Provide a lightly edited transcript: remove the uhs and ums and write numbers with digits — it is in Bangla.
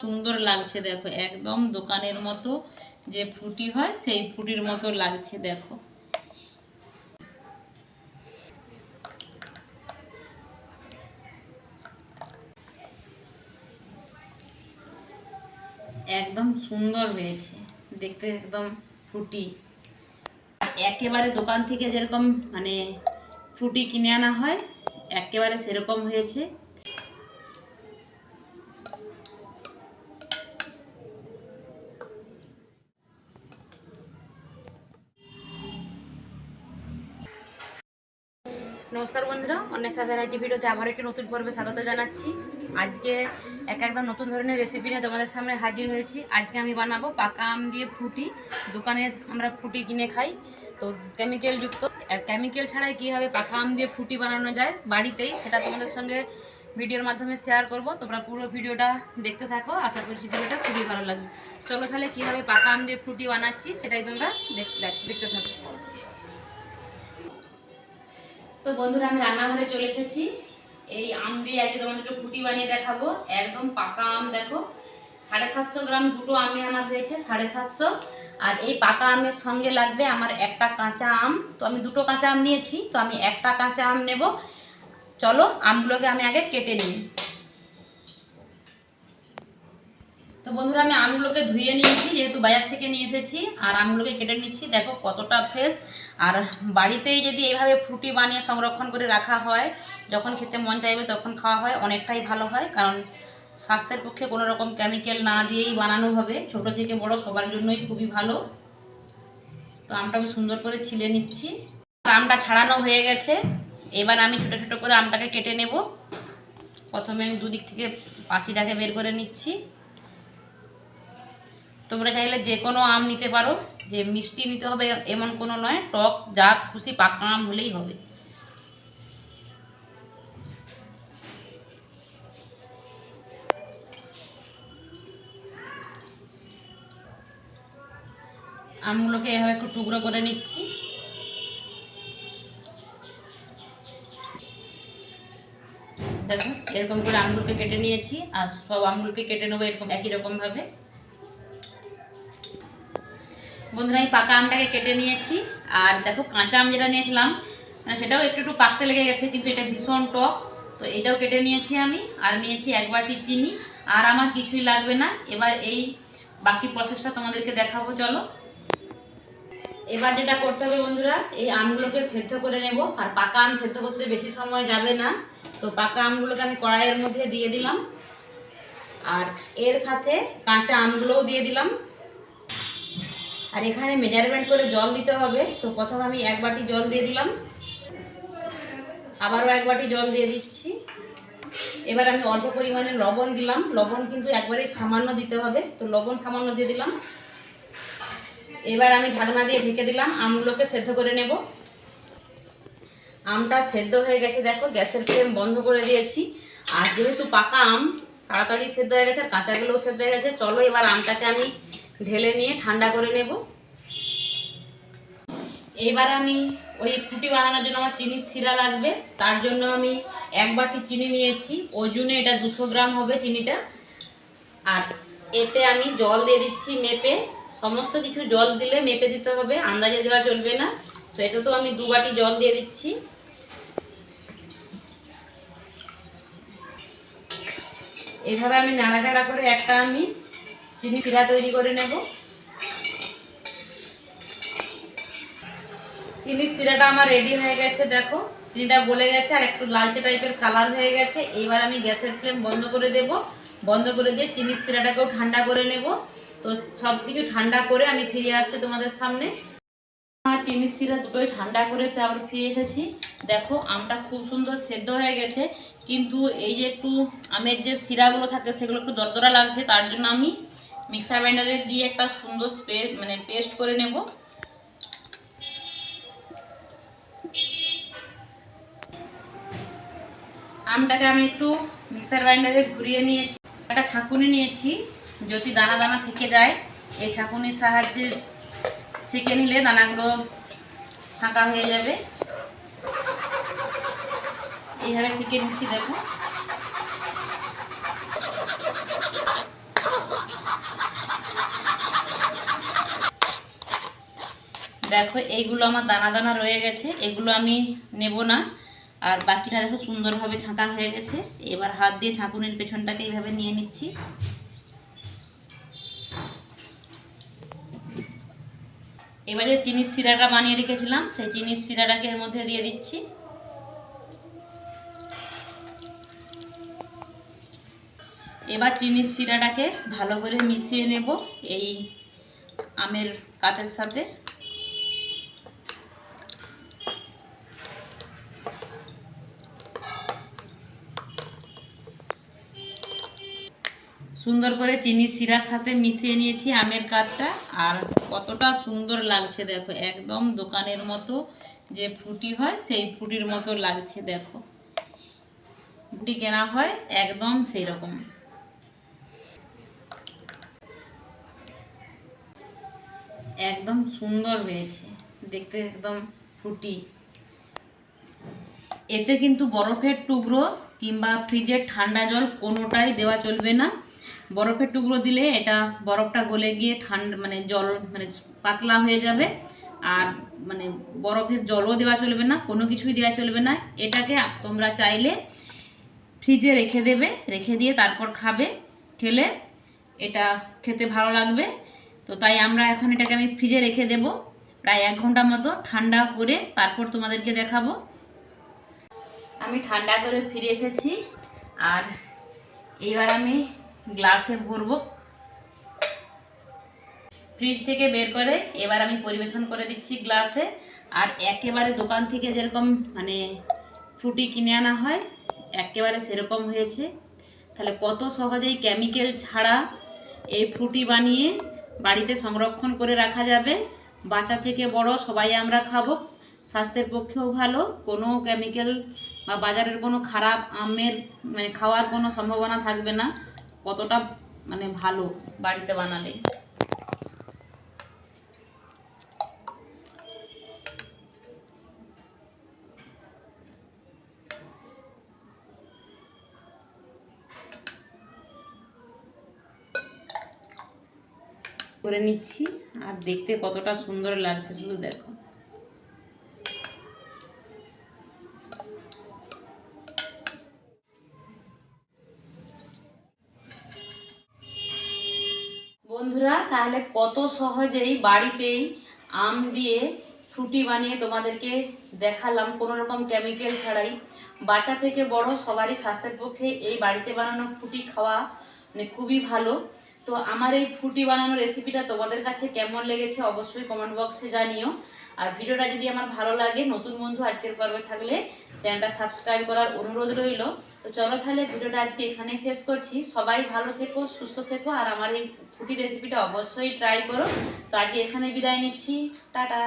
সুন্দর লাগছে দেখো, একদম দোকানের মতো যে ফ্রুটি হয় সেই ফ্রুটির মতো লাগছে দেখো। একদম সুন্দর হয়েছে দেখতে, একদম ফ্রুটি। একেবারে দোকান থেকে যেরকম মানে ফ্রুটি কিনে আনা হয় একেবারে সেরকম হয়েছে। নমস্কার বন্ধুরা, অন্বেষা ভ্যারাইটি ভিডিওতে আবার একটি নতুন পর্বে স্বাগত জানাচ্ছি। আজকে একদম নতুন ধরনের রেসিপি নিয়ে তোমাদের সামনে হাজির হয়েছি। আজকে আমি বানাবো পাকা আম দিয়ে ফ্রুটি। দোকানে আমরা ফ্রুটি কিনে খাই তো কেমিক্যাল যুক্ত, আর কেমিক্যাল ছাড়াই কীভাবে পাকা আম দিয়ে ফ্রুটি বানানো যায় বাড়িতেই, সেটা তোমাদের সঙ্গে ভিডিওর মাধ্যমে শেয়ার করব। তোমরা পুরো ভিডিওটা দেখতে থাকো, আশা করছি ভিডিওটা খুবই ভালো লাগবে। চলো তাহলে কীভাবে পাকা আম দিয়ে ফ্রুটি বানাচ্ছি সেটাই তোমরা দেখতে থাকো। তো বন্ধুরা, আমি রান্নাঘরে চলে এসেছি। এই আম দিয়ে আজকে তোমাদেরকে ফ্রুটি বানিয়ে দেখাবো। একদম পাকা আম দেখো, 750 গ্রাম দুটো আমে আমার হয়েছে 750। আর এই পাকা আমের সঙ্গে লাগবে আমার একটা কাঁচা আম। তো আমি দুটো কাঁচা আম নিয়েছি, তো আমি একটা কাঁচা আম নেব। চলো আমগুলোকে আমি আগে কেটে নিই। তো বন্ধুরা, আমি আমগুলোকে ধুয়ে নিয়েছি, যেহেতু বাজার থেকে নিয়ে এসেছি। আর আমগুলোকে কেটে নিচ্ছি, দেখো কতটা ফ্রেশ। আর বাড়িতেই যদি এইভাবে ফ্রুটি বানিয়ে সংরক্ষণ করে রাখা হয়, যখন খেতে মন চাইবে তখন খাওয়া হয়, অনেকটাই ভালো হয়। কারণ স্বাস্থ্যের পক্ষে কোনো রকম কেমিক্যাল না দিয়েই বানানো হবে, ছোট থেকে বড় সবার জন্যই খুবই ভালো। তো আমটা আমি সুন্দর করে ছিলে নিচ্ছি। আমটা ছাড়ানো হয়ে গেছে, এবার আমি ছোট ছোট করে আমটাকে কেটে নেব। প্রথমে আমি দুদিক থেকে পাশিটাকে বের করে নিচ্ছি। তোমরা চাইলে যে কোনো আম নিতে পারো, যে মিষ্টি নিতে হবে এমন কোনো নয়, টক যা খুশি পাকা আম হলেই হবে। আমগুলোকে এভাবে একটু টুকরো করে নিচ্ছি। দেখো এরকম করে আমগুলোকে কেটে নিয়েছি, আর সব আমগুলোকে কেটে নেবো এরকম একই রকমভাবে। বন্ধুরা, আমি পাকা আমটাকে কেটে নিয়েছি। আর দেখো কাঁচা আম যেটা নিয়েছিলাম সেটাও একটু একটু পাকতে লেগে গেছে, কিন্তু এটা ভীষণ টক। তো এটাও কেটে নিয়েছি আমি। আর নিয়েছি 1 বাটি চিনি। আর আমার কিছুই লাগবে না। এবার এই বাকি প্রসেসটা তোমাদেরকে দেখাবো, চলো। এবার যেটা করতে হবে বন্ধুরা, এই আমগুলোকে সেদ্ধ করে নেব। আর পাকা আম সেদ্ধ করতে বেশি সময় যাবে না। তো পাকা আমগুলোকে আমি কড়াইয়ের মধ্যে দিয়ে দিলাম, আর এর সাথে কাঁচা আমগুলোও দিয়ে দিলাম। আর এখানে মেজারমেন্ট করে জল দিতে হবে। তো প্রথমে আমি 1 বাটি জল দিয়ে দিলাম, আবারও 1 বাটি জল দিয়ে দিচ্ছি। এবার আমি অল্প পরিমাণে লবণ দিলাম। লবণ কিন্তু একবারেই সামান্য দিতে হবে, তো লবণ সামান্য দিয়ে দিলাম। এবার আমি ঢাকনা দিয়ে ঢেকে দিলাম, আমগুলোকে সেদ্ধ করে নেব। আমটা সেদ্ধ হয়ে গেছে, দেখো গ্যাসের ফ্লেম বন্ধ করে দিয়েছি। আর যেহেতু পাকা আম তাড়াতাড়ি সেদ্ধ হয়ে গেছে, আর কাঁচাগুলোও সেদ্ধ হয়ে গেছে। চলো এবার আমটাকে আমি ঢেলে নিয়ে ঠান্ডা করে নেব। এবার আমি ওই ফ্রুটি বানানোর জন্য আমার চিনির শিরা লাগবে। তার জন্য আমি 1 বাটি চিনি নিয়েছি, ওজনে এটা 200 গ্রাম হবে চিনিটা। আর এতে আমি জল দিয়ে দিচ্ছি মেপে। সমস্ত কিছু জল দিলে মেপে দিতে হবে, আন্দাজে দেওয়া চলবে না। তো এটা তো আমি 2 বাটি জল দিয়ে দিচ্ছি। এইভাবে আমি নাড়াচাড়া করে একটা আমি চিনি শিরা তৈরি করে নেব। চিনির শিরাটা আমার রেডি হয়ে গেছে, দেখো চিনিটা গলে গেছে আর একটু লালচে টাইপের কালার হয়ে গেছে। এইবার আমি গ্যাসের ফ্লেম বন্ধ করে দেব। বন্ধ করে দিয়ে চিনির শিরাটাকেও ঠান্ডা করে নেব। তো সব কিছু ঠান্ডা করে আমি ফিরে আসছি তোমাদের সামনে। আমার চিনির শিরা দুটোই ঠান্ডা করে তারপর ফিরে এসেছি। দেখো আমটা খুব সুন্দর সেদ্ধ হয়ে গেছে, কিন্তু এই যে একটু আমের যে শিরাগুলো থাকে সেগুলো একটু দরদরা লাগছে। তার জন্য আমি মিক্সার গ্রাইন্ডারে দিয়ে একটা সুন্দর পেস্ট করে নেব। আমটাকে আমি একটু মিক্সার গ্রাইন্ডারে ঘুরিয়ে নিয়েছি। একটা ছাঁকুনি নিয়েছি, যদি দানা দানা থেকে যায় এই ছাঁকুনির সাহায্যে ছেঁকে নিলে দানাগুলো ফাঁকা হয়ে যাবে। এইভাবে ছেঁকে নিচ্ছি, দেখো। দেখো এইগুলো আমার দানা দানা রয়ে গেছে, এগুলো আমি নেব না। আর বাকিটা দেখো সুন্দরভাবে ছাঁকা হয়ে গেছে। এবার হাত দিয়ে ছাঁকুনির পেছনটাকে এইভাবে নিয়ে নিচ্ছি। এবারে চিনির শিরাটা বানিয়ে রেখেছিলাম, সেই চিনির শিরাটাকে এর মধ্যে দিয়ে দিচ্ছি। এবার চিনির শিরাটাকে ভালো করে মিশিয়ে নেব এই আমের কাতের সাথে। সুন্দর করে চিনির শিরার সাথে মিশিয়ে নিয়েছি আমের কাতটা। আর কতটা সুন্দর লাগছে দেখো, একদম দোকানের মতো যে ফ্রুটি হয় সেই ফ্রুটির মতো লাগছে। দেখো ফ্রুটি কেনা হয় একদম সেই রকম। একদম সুন্দর হয়েছে দেখতে, একদম ফ্রুটি। এতে কিন্তু বরফের টুকরো কিংবা ফ্রিজের ঠান্ডা জল কোনোটাই দেওয়া চলবে না। বরফের টুকরো দিলে এটা বরফটা গলে গিয়ে ঠান্ডা মানে জল মানে পাতলা হয়ে যাবে। আর মানে বরফের জলও দেওয়া চলবে না, কোনো কিছুই দেওয়া চলবে না। এটাকে তোমরা চাইলে ফ্রিজে রেখে দেবে, রেখে দিয়ে তারপর খাবে। খেলে এটা খেতে ভালো লাগবে। তো তাই আমরা এখন এটাকে আমি ফ্রিজে রেখে দেব প্রায় 1 ঘন্টা মতো, ঠান্ডা করে তারপর তোমাদেরকে দেখাবো। আমি ঠান্ডা করে ফিরে এসেছি। আর এইবার আমি গ্লাসে ভরবো। ফ্রিজ থেকে বের করে এবার আমি পরিবেশন করে দিচ্ছি গ্লাসে। আর একেবারে দোকান থেকে যেরকম মানে ফ্রুটি কিনে আনা হয় একেবারে সেরকম হয়েছে। তাহলে কত সহজেই কেমিক্যাল ছাড়া এই ফ্রুটি বানিয়ে বাড়িতে সংরক্ষণ করে রাখা যাবে। বাচ্চা থেকে বড় সবাই আমরা খাবো, স্বাস্থ্যের পক্ষেও ভালো। কোনো কেমিক্যাল বা বাজারের কোনো খারাপ আমের মানে খাওয়ার কোনো সম্ভাবনা থাকবে না। কতটা মানে ভালো বাড়িতে বানালে। করে নিচ্ছি আর দেখতে কতটা সুন্দর লাগছে শুধু দেখো। বন্ধুরা তাহলে কত সহজেই বাড়িতেই আম দিয়ে ফ্রুটি বানিয়ে তোমাদেরকে দেখালাম, কোনো রকম কেমিক্যাল ছাড়াই। বাচ্চা থেকে বড় সবারই স্বাস্থ্যের পক্ষে এই বাড়িতে বানানো ফ্রুটি খাওয়া মানে খুবই ভালো। তো আমার এই ফ্রুটি বানানোর রেসিপিটা তোমাদের কাছে কেমন লেগেছে অবশ্যই কমেন্ট বক্সে জানিও। আর ভিডিওটা যদি আমার ভালো লাগে, নতুন বন্ধু আজকের পর্বে থাকলে চ্যানেলটা সাবস্ক্রাইব করার অনুরোধ রইল। তো চলো তাহলে ভিডিওটা আজকে এখানেই শেষ করছি। সবাই ভালো থেকো, সুস্থ থেকো, আর আমার এই ফ্রুটি রেসিপিটা অবশ্যই ট্রাই করো। তো আজকে এখানে বিদায় নিচ্ছি, টাটা।